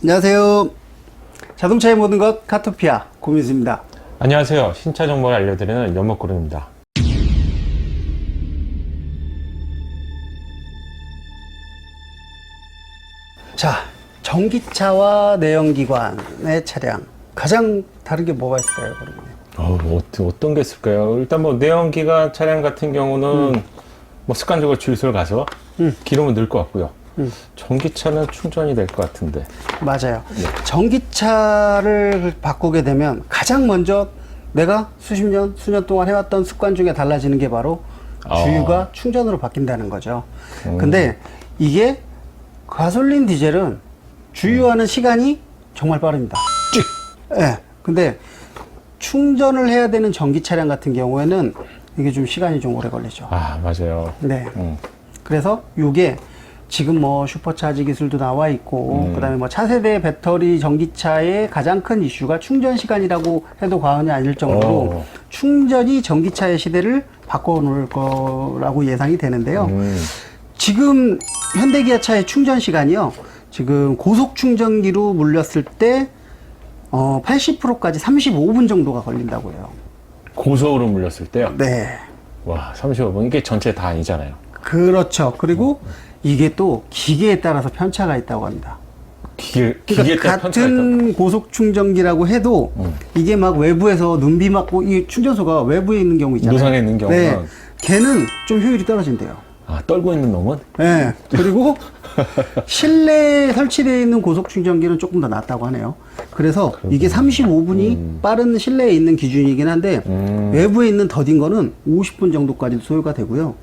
안녕하세요. 자동차의 모든 것 카토피아 고민수입니다. 안녕하세요. 신차 정보를 알려드리는 연목구름입니다. 자, 전기차와 내연기관의 차량 가장 다른 게 뭐가 있을까요, 그러면? 어떤 게 있을까요? 일단 뭐 내연기관 차량 같은 경우는 뭐 습관적으로 주유소를 가서 기름을 넣을 것 같고요. 전기차는 충전이 될 것 같은데. 맞아요. 네. 전기차를 바꾸게 되면 가장 먼저 내가 수년 동안 해왔던 습관 중에 달라지는 게 바로 주유가 충전으로 바뀐다는 거죠. 근데 이게 가솔린 디젤은 주유하는 시간이 정말 빠릅니다. 찍! 예. 근데 충전을 해야 되는 전기 차량 같은 경우에는 이게 좀 시간이 좀 오래 걸리죠. 아, 맞아요. 네. 그래서 이게 지금 뭐 슈퍼차지 기술도 나와 있고, 그다음에 뭐 차세대 배터리 전기차의 가장 큰 이슈가 충전 시간이라고 해도 과언이 아닐 정도로 충전이 전기차의 시대를 바꿔놓을 거라고 예상이 되는데요. 지금 현대기아차의 충전 시간이요. 지금 고속 충전기로 물렸을 때 80%까지 35분 정도가 걸린다고 해요. 고속으로 물렸을 때요? 네. 와, 35분. 이게 전체 다 아니잖아요. 그렇죠. 그리고 이게 또 기계에 따라서 편차가 있다고 합니다. 기계에 그러니까 따라 편차가 있다. 같은 고속 충전기라고 해도 이게 막 외부에서 눈비 맞고 이 충전소가 외부에 있는 경우 있잖아요. 노선에 있는 경우는. 네. 걔는 좀 효율이 떨어진대요. 아, 떨고 있는 놈은? 네. 그리고 실내에 설치되어 있는 고속 충전기는 조금 더 낫다고 하네요. 그래서 이게 35분이 빠른 실내에 있는 기준이긴 한데 외부에 있는 더딘 거는 50분 정도까지도 소요가 되고요.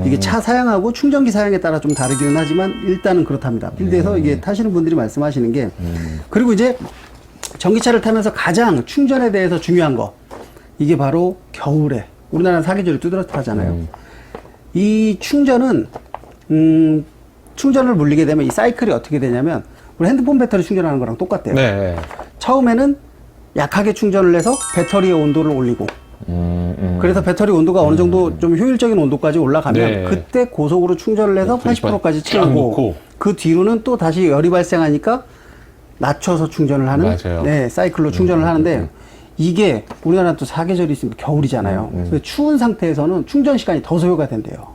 이게 차 사양하고 충전기 사양에 따라 좀 다르기는 하지만 일단은 그렇답니다. 필드에서 이게 타시는 분들이 말씀하시는 게 그리고 이제 전기차를 타면서 가장 충전에 대해서 중요한 거 이게 바로 겨울에 우리나라는 사계절이 뚜렷하잖아요. 이 충전은 충전을 물리게 되면 이 사이클이 어떻게 되냐면 우리 핸드폰 배터리 충전하는 거랑 똑같대요. 네. 처음에는 약하게 충전을 해서 배터리의 온도를 올리고 그래서 배터리 온도가 어느 정도 좀 효율적인 온도까지 올라가면 네. 그때 고속으로 충전을 해서 80%까지 채우고 그 뒤로는 또 다시 열이 발생하니까 낮춰서 충전을 하는 맞아요. 네, 사이클로 충전을 하는데 이게 우리나라는 또 사계절이 있으면 겨울이잖아요. 그래서 추운 상태에서는 충전 시간이 더 소요가 된대요.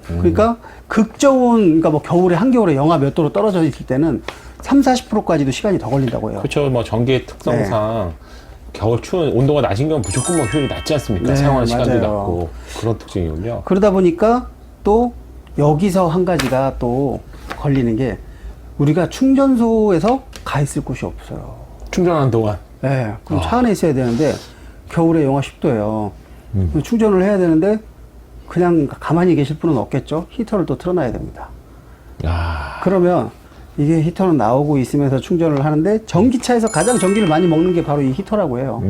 그러니까 극저온, 그러니까 뭐 겨울에 한겨울에 영하 몇 도로 떨어져 있을 때는 40~40%까지도 시간이 더 걸린다고 해요. 그렇죠. 뭐 전기의 특성상 겨울 추운 온도가 낮은 경우는 무조건 뭐 효율이 낮지 않습니까? 네, 사용하는 시간도 맞아요. 낮고 그런 특징이군요. 그러다 보니까 또 여기서 한 가지가 또 걸리는 게 우리가 충전소에서 가 있을 곳이 없어요. 충전하는 동안. 네, 그럼 차 안에 있어야 되는데 겨울에 영하 10도예요. 충전을 해야 되는데 그냥 가만히 계실 분은 없겠죠. 히터를 또 틀어놔야 됩니다. 아, 그러면 이게 히터는 나오고 있으면서 충전을 하는데 전기차에서 가장 전기를 많이 먹는 게 바로 이 히터라고 해요.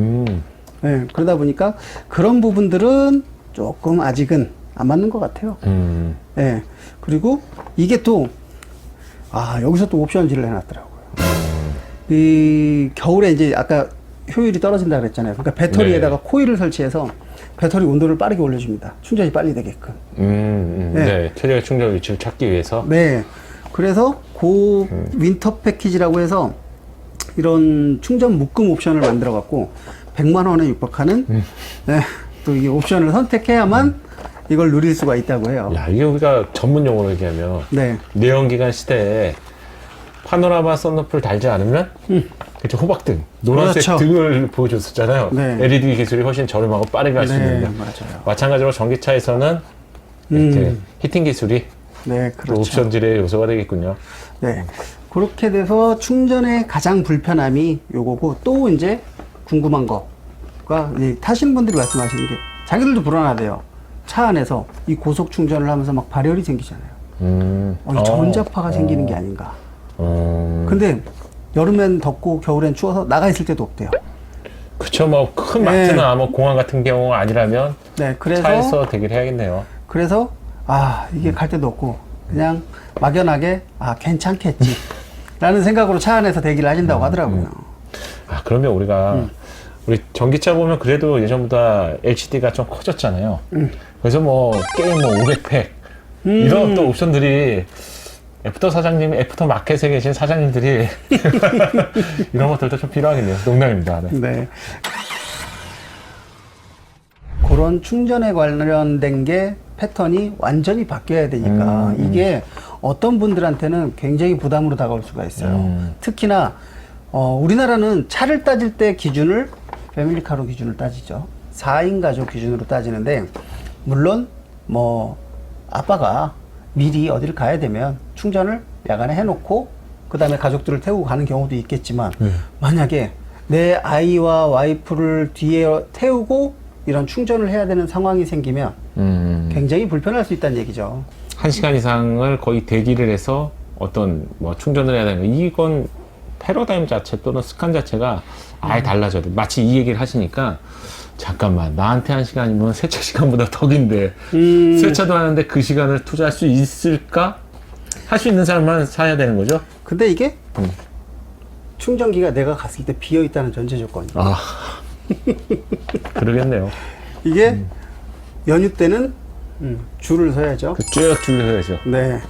네, 그러다 보니까 그런 부분들은 조금 아직은 안 맞는 것 같아요. 네, 그리고 이게 또 여기서 또 옵션질을 해놨더라고요. 이 겨울에 이제 아까 효율이 떨어진다 그랬잖아요. 그러니까 배터리에다가 코일을 설치해서 배터리 온도를 빠르게 올려줍니다. 충전이 빨리 되게끔. 네. 최적의 충전 위치를 찾기 위해서. 네. 그래서 그 윈터 패키지라고 해서 이런 충전 묶음 옵션을 만들어 갖고 100만 원에 육박하는 네, 또 이 옵션을 선택해야만 이걸 누릴 수가 있다고 해요. 야, 이게 우리가 전문 용어로 얘기하면 네. 내연기관 시대에 파노라마 썬루프를 달지 않으면 그렇죠. 호박등, 노란색 그렇죠. 등을 보여줬었잖아요. 네. LED 기술이 훨씬 저렴하고 빠르게 할 수 네, 있는데 맞아요. 마찬가지로 전기차에서는 이렇게 히팅 기술이 네, 또 그렇죠. 옵션질의 요소가 되겠군요. 네. 그렇게 돼서 충전의 가장 불편함이 요거고 또 이제 궁금한 거가 타시는 분들이 말씀하시는 게 자기들도 불안하대요. 차 안에서 이 고속 충전을 하면서 막 발열이 생기잖아요. 전자파가 생기는 게 아닌가. 근데 여름엔 덥고 겨울엔 추워서 나가 있을 때도 없대요. 그쵸, 뭐 큰 네. 마트나 뭐 공항 같은 경우가 아니라면 네, 그래서 차에서 대기를 해야겠네요. 그래서 이게 갈 데도 없고 그냥 막연하게 괜찮겠지 라는 생각으로 차 안에서 대기를 하신다고 하더라고요. 그러면 우리가 우리 전기차 보면 그래도 예전보다 LCD가 좀 커졌잖아요. 그래서 뭐 게임 뭐 500팩 이런 또 옵션들이 애프터 사장님, 애프터 마켓에 계신 사장님들이 이런 것들도 좀 필요하겠네요. 농담입니다. 네. 네. 그런 충전에 관련된 게 패턴이 완전히 바뀌어야 되니까 이게 어떤 분들한테는 굉장히 부담으로 다가올 수가 있어요. 특히나 우리나라는 차를 따질 때 기준을 패밀리카로 기준을 따지죠. 4인 가족 기준으로 따지는데 물론 뭐 아빠가 미리 어디를 가야 되면 충전을 야간에 해놓고 그 다음에 가족들을 태우고 가는 경우도 있겠지만 만약에 내 아이와 와이프를 뒤에 태우고 이런 충전을 해야 되는 상황이 생기면 굉장히 불편할 수 있다는 얘기죠. 1시간 이상을 거의 대기를 해서 어떤 뭐 충전을 해야 되는 거, 이건 패러다임 자체 또는 습관 자체가 아예 달라져요. 마치 이 얘기를 하시니까 잠깐만, 나한테 1시간이면 세차 시간보다 더 긴데 세차도 하는데 그 시간을 투자할 수 있을까? 할 수 있는 사람만 사야 되는 거죠? 근데 이게 충전기가 내가 갔을 때 비어 있다는 전제 조건이에요. 아, 그러겠네요. 이게 연휴 때는 줄을 서야죠. 쭉 줄여야죠. 네.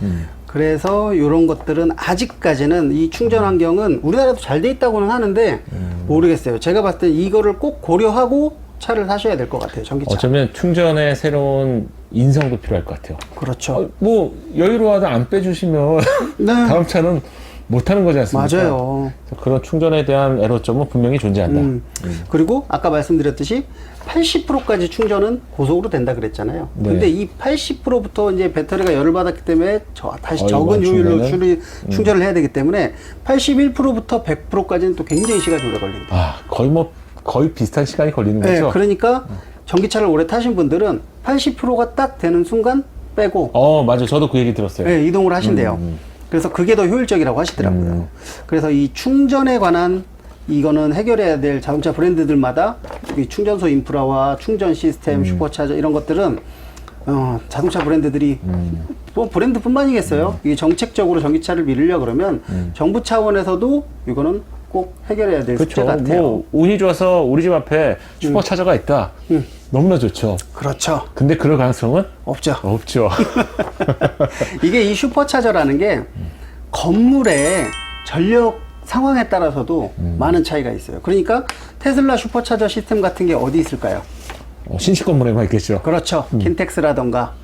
그래서 이런 것들은 아직까지는 이 충전 환경은 우리나라도 잘 돼 있다고는 하는데 모르겠어요. 제가 봤을 때 이거를 꼭 고려하고 차를 사셔야 될 것 같아요. 전기차. 어쩌면 충전에 새로운 인성도 필요할 것 같아요. 그렇죠. 뭐 여유로워도 안 빼주시면 네. 다음 차는 못하는 거지 않습니까? 맞아요. 그런 충전에 대한 애로점은 분명히 존재한다. 그리고 아까 말씀드렸듯이 80%까지 충전은 고속으로 된다 그랬잖아요. 네. 근데 이 80%부터 이제 배터리가 열을 받았기 때문에 다시 어이구, 적은 효율로 충전은? 충전을 해야 되기 때문에 81%부터 100%까지는 또 굉장히 시간이 오래 걸립니다. 아, 거의 비슷한 시간이 걸리는 네, 거죠? 그러니까 전기차를 오래 타신 분들은 80%가 딱 되는 순간 빼고 맞아요. 저도 그 얘기 들었어요. 네, 이동을 하신대요. 그래서 그게 더 효율적이라고 하시더라고요. 그래서 이 충전에 관한 이거는 해결해야 될 자동차 브랜드들마다 이 충전소 인프라와 충전 시스템, 슈퍼차저 이런 것들은 자동차 브랜드들이 뭐 브랜드뿐만이겠어요. 이게 정책적으로 전기차를 밀으려 그러면 정부 차원에서도 이거는 꼭 해결해야 될 숙제 그렇죠. 같아요. 뭐 운이 좋아서 우리 집 앞에 슈퍼차저가 있다. 너무나 좋죠. 그렇죠. 근데 그럴 가능성은 없죠. 없죠. 이게 이 슈퍼차저라는 게 건물의 전력 상황에 따라서도 많은 차이가 있어요. 그러니까 테슬라 슈퍼차저 시스템 같은 게 어디 있을까요? 신식 건물에만 있겠죠. 그렇죠. 킨텍스라던가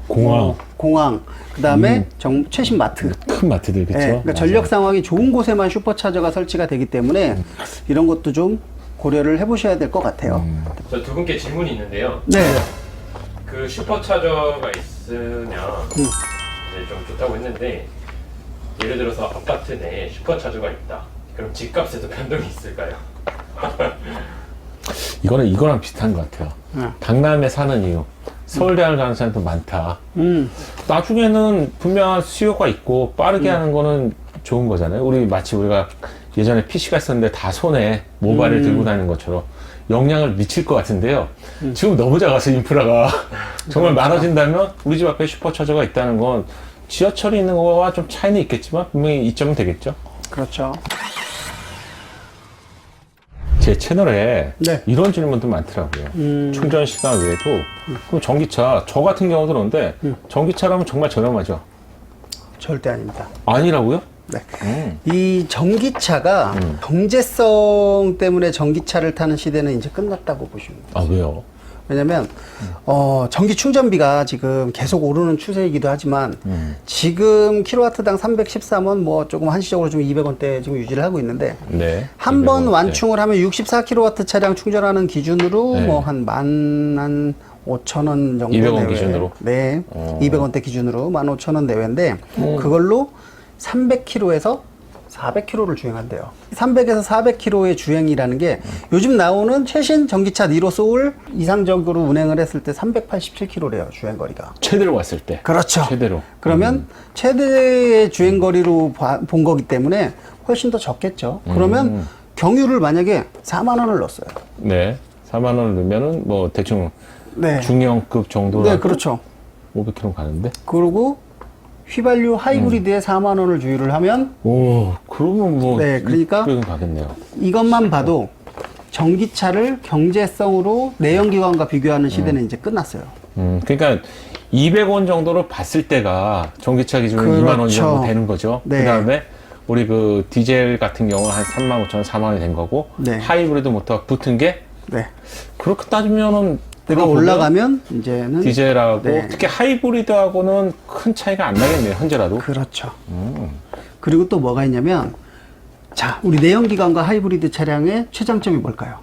공항. 공항. 그다음에 최신 마트. 큰 마트들, 그렇죠. 네, 그러니까 전력 상황이 좋은 곳에만 슈퍼차저가 설치가 되기 때문에 이런 것도 좀 고려를 해보셔야 될 것 같아요. 저 두 분께 질문이 있는데요. 네. 그 슈퍼차저가 있으면 이제 좀 좋다고 했는데, 예를 들어서 아파트 내에 슈퍼차저가 있다. 그럼 집값에도 변동이 있을까요? 이거랑 비슷한 것 같아요. 강남에 사는 이유. 서울대학을 가는 사람도 많다. 나중에는 분명한 수요가 있고 빠르게 하는 거는 좋은 거잖아요. 마치 우리가 예전에 PC가 있었는데 다 손에 모바일을 들고 다니는 것처럼 영향을 미칠 것 같은데요. 지금 너무 작아서 인프라가 정말 많아진다면 우리 집 앞에 슈퍼차저가 있다는 건 지하철이 있는 거와 좀 차이는 있겠지만 분명히 이점은 되겠죠. 그렇죠. 제 채널에 네. 이런 질문도 많더라고요. 충전 시간 외에도 그럼 전기차, 저 같은 경우도 그런데 전기차라면 정말 저렴하죠? 절대 아닙니다. 아니라고요? 네. 이 전기차가 경제성 때문에 전기차를 타는 시대는 이제 끝났다고 보시면 돼요. 아, 왜요? 왜냐면 전기 충전비가 지금 계속 오르는 추세이기도 하지만 지금 킬로와트당 313원 뭐 조금 한시적으로 좀 200원대 지금 유지를 하고 있는데 네. 한 번 200원, 완충을 하면 64킬로와트 차량 충전하는 기준으로 네. 뭐 한 15,000원 정도 200원 내외. 기준으로? 네. 200원대 기준으로 15,000원 내외인데 그걸로 300km에서 400km를 주행한대요. 300에서 400km의 주행이라는 게 요즘 나오는 최신 전기차 니로 소울 이상적으로 운행을 했을 때 387km래요, 주행거리가. 최대로 왔을 때. 그렇죠. 최대로. 그러면 최대의 주행거리로 본 거기 때문에 훨씬 더 적겠죠. 그러면 경유를 만약에 4만 원을 넣었어요. 네. 4만 원을 넣으면은 뭐 대충 네. 중형급 정도로 네, 그렇죠. 500km 가는데. 그리고 휘발유 하이브리드에 4만 원을 주유를 하면 오, 그러면 뭐 네, 그러니까 600은 가겠네요. 이것만 봐도 전기차를 경제성으로 내연기관과 비교하는 시대는 이제 끝났어요. 그러니까 200원 정도로 봤을 때가 전기차 기준으로 그렇죠. 2만 원 정도 되는 거죠. 네. 그 다음에 우리 그 디젤 같은 경우는 한 3만 5천 원, 4만 원이 된 거고, 네. 하이브리드 모터가 붙은 게 네. 그렇게 따지면은 내가 올라가면 이제는 디젤하고 네. 특히 하이브리드하고는 큰 차이가 안 나겠네요, 현재라도. 그렇죠. 그리고 또 뭐가 있냐면 자, 우리 내연기관과 하이브리드 차량의 최장점이 뭘까요?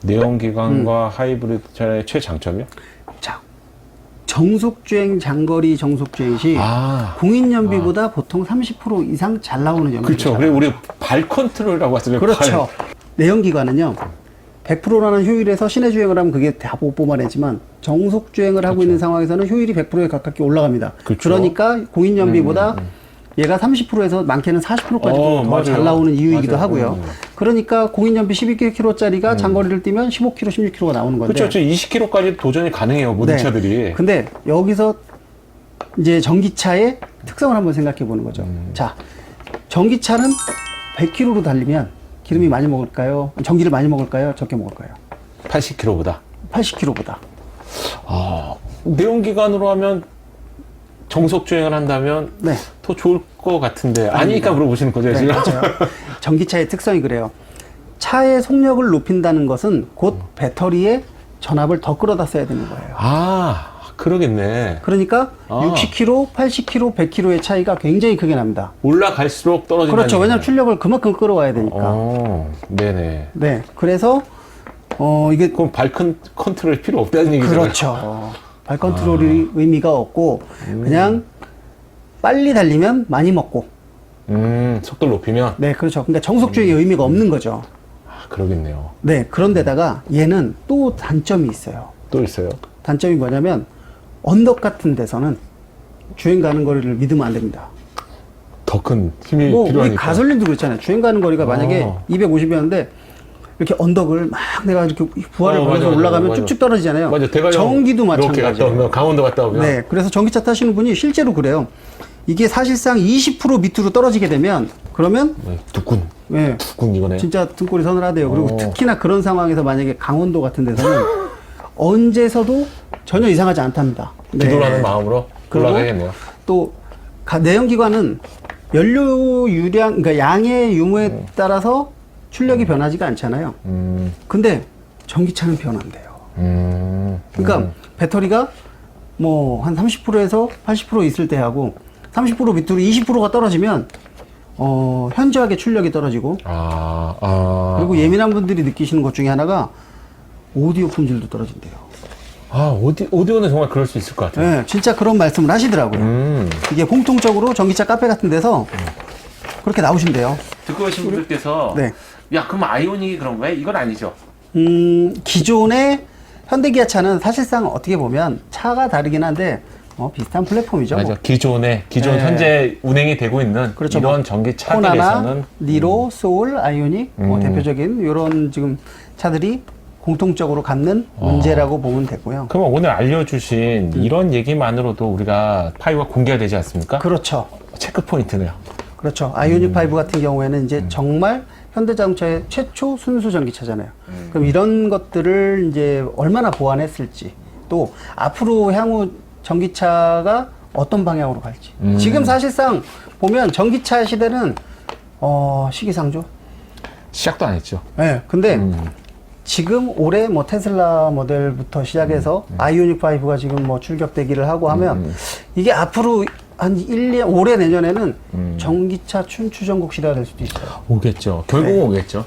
내연기관과 하이브리드 차량의 최장점이요? 자, 정속주행 장거리 정속주행 시 공인연비보다 보통 30% 이상 잘 나오는 연비죠. 그렇죠. 그리고 우리 발 컨트롤이라고 하잖아요. 그렇죠. 내연기관은요. 100%라는 효율에서 시내 주행을 하면 그게 다 못 뽑아내지만 정속 주행을 하고 있는 상황에서는 효율이 100%에 가깝게 올라갑니다. 그렇죠. 그러니까 공인연비보다 얘가 30%에서 많게는 40%까지도 더 잘 나오는 이유이기도 맞아요. 하고요. 그러니까 공인연비 12km짜리가 장거리를 뛰면 15km, 16km가 나오는 건데. 그렇죠. 20km까지 도전이 가능해요, 모든 네. 차들이. 근데 여기서 이제 전기차의 특성을 한번 생각해 보는 거죠. 자, 전기차는 100km로 달리면 기름이 많이 먹을까요? 전기를 많이 먹을까요? 적게 먹을까요? 80km보다. 80km보다. 내연기관으로 하면 정속 주행을 한다면 네. 더 좋을 것 같은데 아니니까 물어보시는 거죠, 네, 지금? 맞아요. 전기차의 특성이 그래요. 차의 속력을 높인다는 것은 곧 배터리에 전압을 더 끌어다 써야 되는 거예요. 그러겠네. 그러니까 60km, 80km, 100km의 차이가 굉장히 크게 납니다. 올라갈수록 떨어진다는 그렇죠. 왜냐하면 얘기잖아요. 출력을 그만큼 끌어와야 되니까. 네네. 네. 그래서 이게 그럼 발 컨트롤 필요 없다는 얘기잖아요. 그렇죠. 발 컨트롤이 의미가 없고 그냥 빨리 달리면 많이 먹고. 속도를 높이면? 네, 그렇죠. 그러니까 정속 주행의 의미가 없는 거죠. 그러겠네요. 네. 그런데다가 얘는 또 단점이 있어요. 또 있어요? 단점이 뭐냐면 언덕 같은 데서는 주행 가는 거리를 믿으면 안 됩니다. 더 큰 힘이 뭐 우리 필요하니까. 가솔린도 그렇잖아요. 주행 가는 거리가 만약에 250이었는데 이렇게 언덕을 막 내가 이렇게 부하를 벌여서 맞아, 올라가면 맞아. 쭉쭉 떨어지잖아요. 맞아. 대관령 전기도 이렇게 갔다 마찬가지예요. 오면 강원도 갔다 오면. 네, 그래서 전기차 타시는 분이 실제로 그래요. 이게 사실상 20% 밑으로 떨어지게 되면 그러면 두근. 네, 두근 이거네. 진짜 등골이 서늘하대요. 그리고 어. 특히나 그런 상황에서 만약에 강원도 같은 데서는 언제서도 전혀 이상하지 않답니다. 네. 기도라는 마음으로 그리고 올라가겠네요. 또 내연기관은 연료 유량, 그러니까 양의 유무에 따라서 출력이 변하지가 않잖아요. 근데 전기차는 변한대요. 그러니까 배터리가 뭐 한 30%에서 80% 있을 때 하고 30% 밑으로 20%가 떨어지면 현저하게 출력이 떨어지고 그리고 예민한 분들이 느끼시는 것 중에 하나가 오디오 품질도 떨어진대요. 오디오는 정말 그럴 수 있을 것 같아요. 네, 진짜 그런 말씀을 하시더라고요. 이게 공통적으로 전기차 카페 같은 데서 그렇게 나오신대요. 듣고 계신 분들께서 네. 야 그럼 아이오닉이 그런 거야? 이건 아니죠. 기존의 현대기아차는 사실상 어떻게 보면 차가 다르긴 한데 비슷한 플랫폼이죠. 맞아. 뭐. 기존 네. 현재 운행이 되고 있는 그렇죠. 이런 뭐 전기차들에서는 코나나, 니로, 소울, 아이오닉 뭐 대표적인 이런 지금 차들이 공통적으로 갖는 문제라고 보면 되고요. 그러면 오늘 알려주신 이런 얘기만으로도 우리가 파이가 공개가 되지 않습니까? 그렇죠. 체크 포인트네요. 그렇죠. 아이오닉 5 같은 경우에는 이제 정말 현대자동차의 최초 순수 전기차잖아요. 그럼 이런 것들을 이제 얼마나 보완했을지 또 앞으로 향후 전기차가 어떤 방향으로 갈지. 지금 사실상 보면 전기차 시대는 시기상조. 시작도 안 했죠. 네, 근데 지금 올해 뭐 테슬라 모델부터 시작해서 아이오닉 5가 지금 뭐 출격되기를 하고 하면 이게 앞으로 한 1년, 올해 내년에는 전기차 춘추 전국 시대가 될 수도 있어요. 오겠죠. 결국은 네. 오겠죠.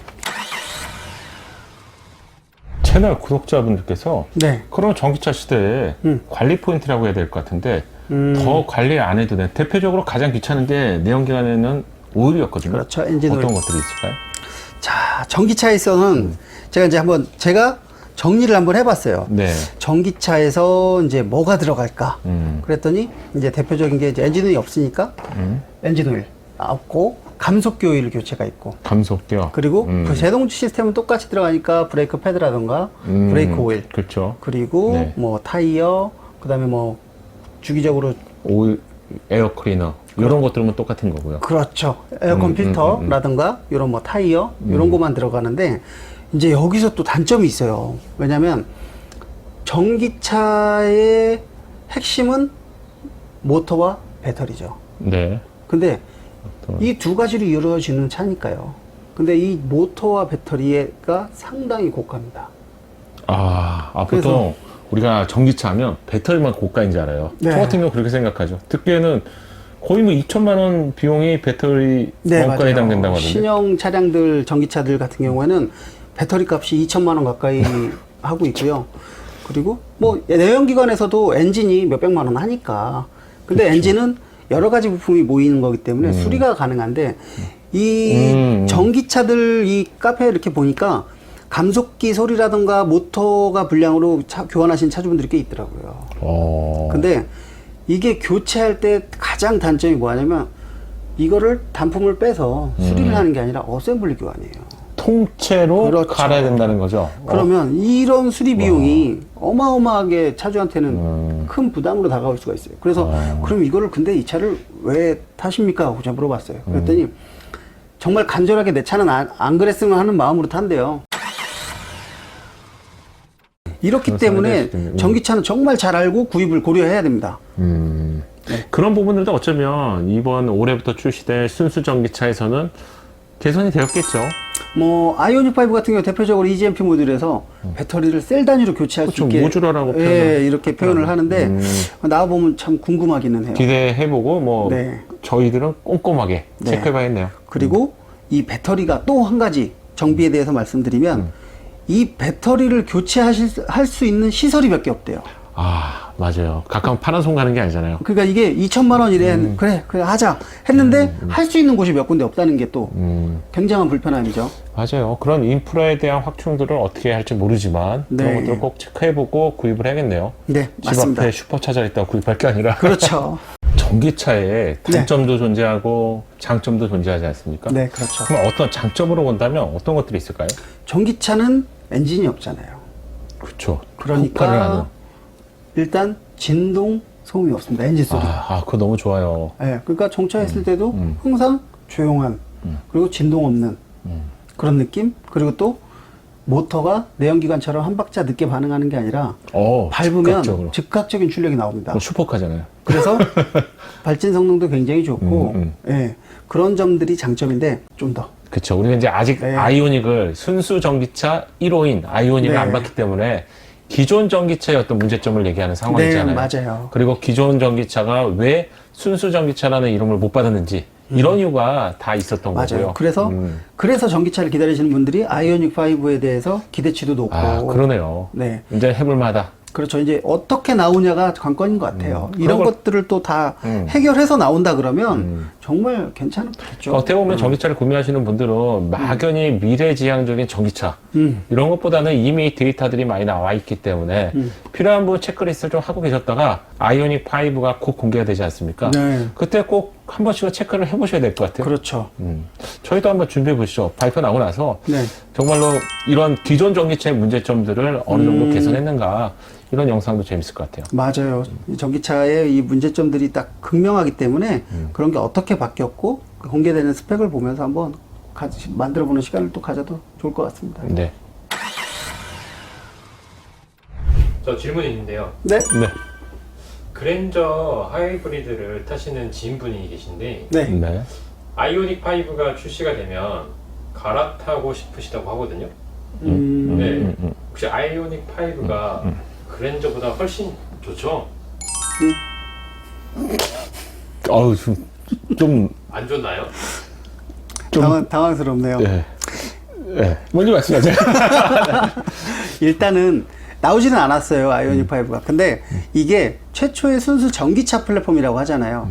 채널 구독자분들께서 네. 그럼 전기차 시대에 관리 포인트라고 해야 될 것 같은데 더 관리 안 해도 돼. 대표적으로 가장 귀찮은 게 내연기관에는 오일이었거든요. 그렇죠. 엔진 어떤 오일. 것들이 있을까요? 자, 전기차에서는 제가 정리를 한번 해봤어요. 네. 전기차에서 이제 뭐가 들어갈까? 그랬더니 이제 대표적인 게 이제 엔진 오일이 없으니까 엔진 오일 없고 감속기 오일 교체가 있고 감속기요. 그리고 그 제동 시스템은 똑같이 들어가니까 브레이크 패드라던가 브레이크 오일 그렇죠. 그리고 네. 뭐 타이어 그다음에 뭐 주기적으로 오일, 에어 클리너 이런 것들은 똑같은 거고요. 그렇죠. 에어컨 필터라든가 이런 뭐 타이어 이런 것만 들어가는데 이제 여기서 또 단점이 있어요. 왜냐면 전기차의 핵심은 모터와 배터리죠. 네. 근데 이 두 가지로 이루어지는 차니까요. 근데 이 모터와 배터리가 상당히 고가입니다. 보통 그래서- 우리가 전기차 하면 배터리만 고가인 줄 알아요. 네. 저 같은 경우 그렇게 생각하죠. 듣기에는 거의 뭐 2천만 원 비용이 배터리 원가에 맞아요. 해당된다고 하던데. 신형 차량들, 전기차들 같은 경우에는 배터리 값이 2천만 원 가까이 하고 있고요. 그리고 뭐 내연기관에서도 엔진이 몇백만 원 하니까. 근데 엔진은 여러 가지 부품이 모이는 거기 때문에 수리가 가능한데 이 전기차들 이 카페에 이렇게 보니까 감속기 소리라든가 모터가 불량으로 교환하신 차주분들이 꽤 있더라고요. 근데 이게 교체할 때 가장 단점이 뭐냐면 이거를 단품을 빼서 수리를 하는 게 아니라 어셈블리 교환이에요. 통째로 그렇죠. 갈아야 된다는 거죠. 그러면 이런 수리 비용이 어마어마하게 차주한테는 큰 부담으로 다가올 수가 있어요. 그래서 그럼 이거를 근데 이 차를 왜 타십니까? 하고 제가 물어봤어요. 그랬더니 정말 간절하게 내 차는 안 그랬으면 하는 마음으로 탄대요. 이렇기 그런 때문에 사람들이 있군요. 전기차는 정말 잘 알고 구입을 고려해야 됩니다. 그런 부분들도 어쩌면 이번 올해부터 출시될 순수 전기차에서는 개선이 되었겠죠. 뭐 아이오닉 5 같은 경우 대표적으로 EGMP 모듈에서 배터리를 셀 단위로 교체할 그렇죠. 수 있게 모듈화라고 이렇게 표현을 하는데 나와보면 참 궁금하기는 해요. 기대해보고 뭐 네. 저희들은 꼼꼼하게 네. 체크해봐야겠네요. 그리고 이 배터리가 또 한 가지 정비에 대해서 말씀드리면 이 배터리를 할 수 있는 시설이 몇 개 없대요. 맞아요. 가까운 파란손 가는 게 아니잖아요. 그러니까 이게 2천만 원이래. 그래 하자 했는데 할 수 있는 곳이 몇 군데 없다는 게 또 굉장한 불편함이죠. 맞아요. 그런 인프라에 대한 확충들을 어떻게 할지 모르지만 네. 그런 것들을 꼭 체크해보고 구입을 해야겠네요. 네, 집 맞습니다. 앞에 슈퍼차저 있다고 구입할 게 아니라 그렇죠. 전기차에 단점도 존재하고 장점도 존재하지 않습니까? 네, 그렇죠. 그럼 어떤 장점으로 본다면 어떤 것들이 있을까요? 전기차는 엔진이 없잖아요. 그렇죠. 그러니까 폭발을 하는. 일단 진동 소음이 없습니다. 엔진 소리. 그거 너무 좋아요. 네, 그러니까 정차했을 때도 항상 조용한 그리고 진동 없는 그런 느낌. 그리고 또 모터가 내연기관처럼 한 박자 늦게 반응하는 게 아니라 밟으면 즉각적으로. 즉각적인 출력이 나옵니다. 그건 슈퍼카잖아요. 그래서 발진 성능도 굉장히 좋고 예, 그런 점들이 장점인데 좀 더 그렇죠. 우리가 이제 아직 네. 아이오닉을 순수 전기차 1호인 아이오닉을 네. 안 봤기 때문에 기존 전기차의 어떤 문제점을 얘기하는 상황이잖아요. 맞아요. 그리고 기존 전기차가 왜 순수 전기차라는 이름을 못 받았는지 이런 이유가 다 있었던 맞아요. 거고요. 그래서 전기차를 기다리시는 분들이 아이오닉 5에 대해서 기대치도 높고 그러네요. 네. 이제 해볼 만하다. 그렇죠. 이제 어떻게 나오냐가 관건인 것 같아요. 이런 그런 것들을 또 다 해결해서 나온다 그러면 정말 괜찮겠죠. 어떻게 보면 전기차를 구매하시는 분들은 막연히 미래지향적인 전기차 이런 것보다는 이미 데이터들이 많이 나와 있기 때문에 필요한 부분 체크리스트를 좀 하고 계셨다가 아이오닉 5가 곧 공개가 되지 않습니까? 네. 그때 꼭 한 번씩은 체크를 해보셔야 될 것 같아요. 그렇죠. 저희도 한번 준비해 보시죠. 발표 나고 나서 네. 정말로 이런 기존 전기차의 문제점들을 어느 정도 개선했는가 이런 영상도 재밌을 것 같아요. 맞아요. 이 전기차의 이 문제점들이 딱 극명하기 때문에 그런 게 어떻게 바뀌었고 공개되는 스펙을 보면서 한번 만들어보는 시간을 또 가져도 좋을 것 같습니다. 네. 저 질문이 있는데요. 네. 네. 그랜저 하이브리드를 타시는 지인분이 계신데 네. 네. 아이오닉 5가 출시가 되면 갈아타고 싶으시다고 하거든요. 음, 네. 혹시 아이오닉 5가 그랜저보다 훨씬 좋죠? 어우, 좀, 안 좋나요? 당황스럽네요. 예. 예. 먼저 말씀하세요. 일단은 나오지는 않았어요. 아이오닉 5가. 근데 이게 최초의 순수 전기차 플랫폼이라고 하잖아요.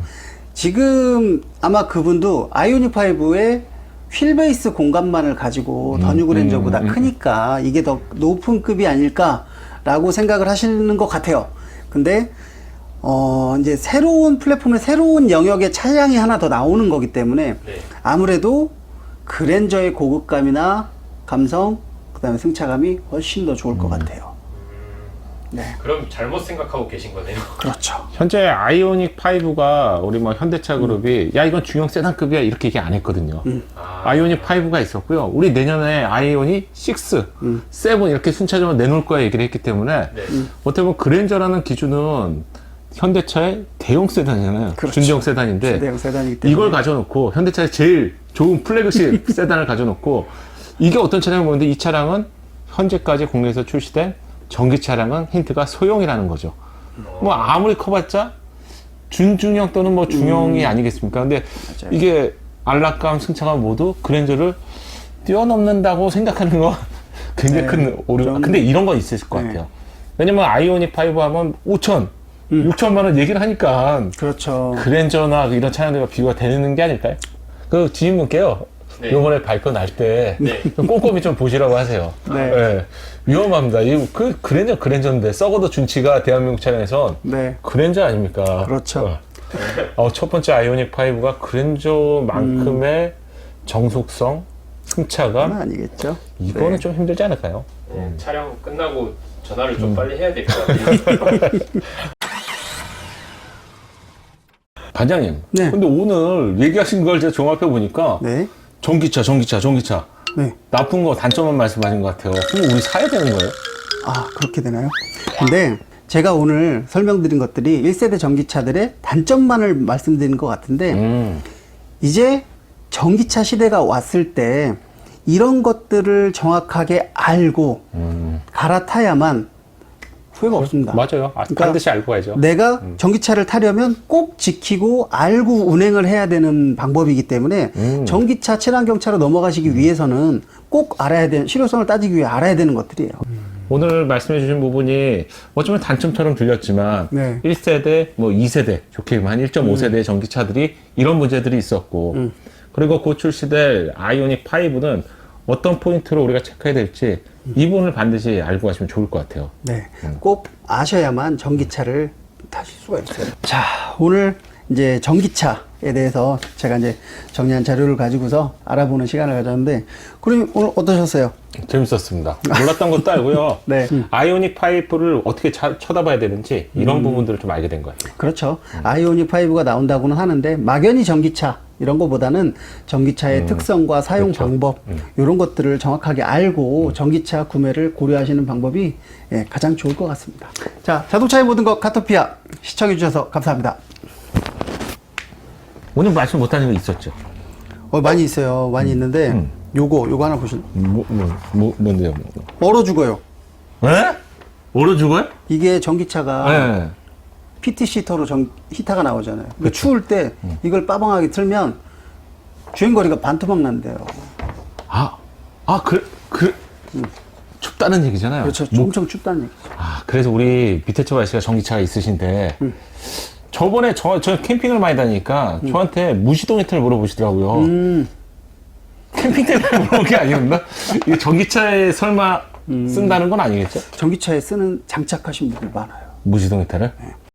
지금 아마 그분도 아이오닉 5의 휠베이스 공간만을 가지고 더 뉴 그랜저보다 크니까 이게 더 높은 급이 아닐까라고 생각을 하시는 것 같아요. 근데 이제 새로운 플랫폼의 새로운 영역의 차량이 하나 더 나오는 거기 때문에 네. 아무래도 그랜저의 고급감이나 감성, 그 다음에 승차감이 훨씬 더 좋을 것 같아요. 네. 그럼 잘못 생각하고 계신 거네요. 그렇죠. 현재 아이오닉 5가 우리 뭐 현대차 그룹이 야 이건 중형 세단급이야 이렇게 얘기 안 했거든요. 아이오닉 5가 있었고요. 우리 내년에 아이오닉 6, 7 이렇게 순차적으로 내놓을 거야 얘기를 했기 때문에 네. 어떻게 보면 그랜저라는 기준은 현대차의 대형 세단이잖아요. 그렇죠. 준대형 세단인데 대형 세단이기 때문에. 이걸 가져놓고 현대차의 제일 좋은 플래그십 세단을 가져놓고 이게 어떤 차량을 보는데 이 차량은 현재까지 국내에서 출시된 전기 차량은 힌트가 소형이라는 거죠. 뭐 아무리 커봤자 준중형 또는 뭐 중형이 아니겠습니까? 근데 맞아요. 이게 안락감, 승차감 모두 그랜저를 뛰어넘는다고 생각하는 건 굉장히 네, 큰 오류. 좀- 근데 이런 건 있을 것 네. 같아요. 왜냐면 아이오닉 5 하면 5천, 6천만 원 얘기를 하니까 그렇죠. 그랜저나 이런 차량들과 비교가 되는 게 아닐까요? 그 지인분께요. 네. 요번에 발표 날 때 네. 꼼꼼히 좀 보시라고 하세요. 네. 위험합니다. 그 그랜저인데 썩어도 준치가 대한민국 차량에선 네. 그랜저 아닙니까? 그렇죠. 첫 번째 아이오닉 5가 그랜저만큼의 정속성, 승차감 그건 아니겠죠. 이거는 네. 좀 힘들지 않을까요? 네, 촬영 끝나고 전화를 좀 빨리 해야 될 것 같아요. 반장님. 네. 근데 오늘 얘기하신 걸 제가 종합해 보니까 네. 전기차. 네. 나쁜 거 단점만 말씀하신 것 같아요. 그럼 우리 사야 되는 거예요? 아, 그렇게 되나요? 근데 제가 오늘 설명드린 것들이 1세대 전기차들의 단점만을 말씀드린 것 같은데 이제 전기차 시대가 왔을 때 이런 것들을 정확하게 알고 갈아타야만 후회가 없습니다. 맞아요. 그러니까 반드시 알고 가야죠. 내가 전기차를 타려면 꼭 지키고 알고 운행을 해야 되는 방법이기 때문에 전기차 친환경차로 넘어가시기 위해서는 꼭 알아야 되는, 실효성을 따지기 위해 알아야 되는 것들이에요. 오늘 말씀해 주신 부분이 어쩌면 단점처럼 들렸지만 네. 1세대, 뭐 2세대, 좋게 한 1.5세대의 전기차들이 이런 문제들이 있었고 그리고 곧 출시될 아이오닉 5는 어떤 포인트로 우리가 체크해야 될지 이 부분을 반드시 알고 가시면 좋을 것 같아요. 네, 꼭 아셔야만 전기차를 타실 수가 있어요. 자, 오늘 이제 전기차에 대해서 제가 이제 정리한 자료를 가지고서 알아보는 시간을 가졌는데, 그럼 오늘 어떠셨어요? 재밌었습니다. 몰랐던 것도 알고요. 네. 아이오닉 5를 어떻게 쳐다봐야 되는지 이런 부분들을 좀 알게 된 거예요. 그렇죠. 아이오닉 5가 나온다고는 하는데 막연히 전기차 이런 거보다는 전기차의 특성과 사용 그렇죠. 방법 이런 것들을 정확하게 알고 전기차 구매를 고려하시는 방법이 예, 가장 좋을 것 같습니다. 자, 자동차의 모든 것 카토피아 시청해 주셔서 감사합니다. 오늘 말씀 못하는 거 있었죠? 많이 있어요. 많이 있는데 요거 하나 보시면 뭔데요? 얼어 죽어요. 에? 얼어 죽어요? 이게 전기차가 네. PT 시터로 히터가 나오잖아요. 근데 추울 때 이걸 빠방하게 틀면 주행거리가 반토막 난대요. 춥다는 얘기잖아요. 그렇죠. 엄청 춥다는 얘기죠. 그래서 우리 밑에처 아저씨가 전기차가 있으신데, 저번에 저 캠핑을 많이 다니니까 저한테 무시동 히터를 물어보시더라고요. 캠핑 때문에 물어본 게 아니었나? 이게 전기차에 설마 쓴다는 건 아니겠죠? 전기차에 쓰는 장착하신 분들 많아요. 무시동 히터를?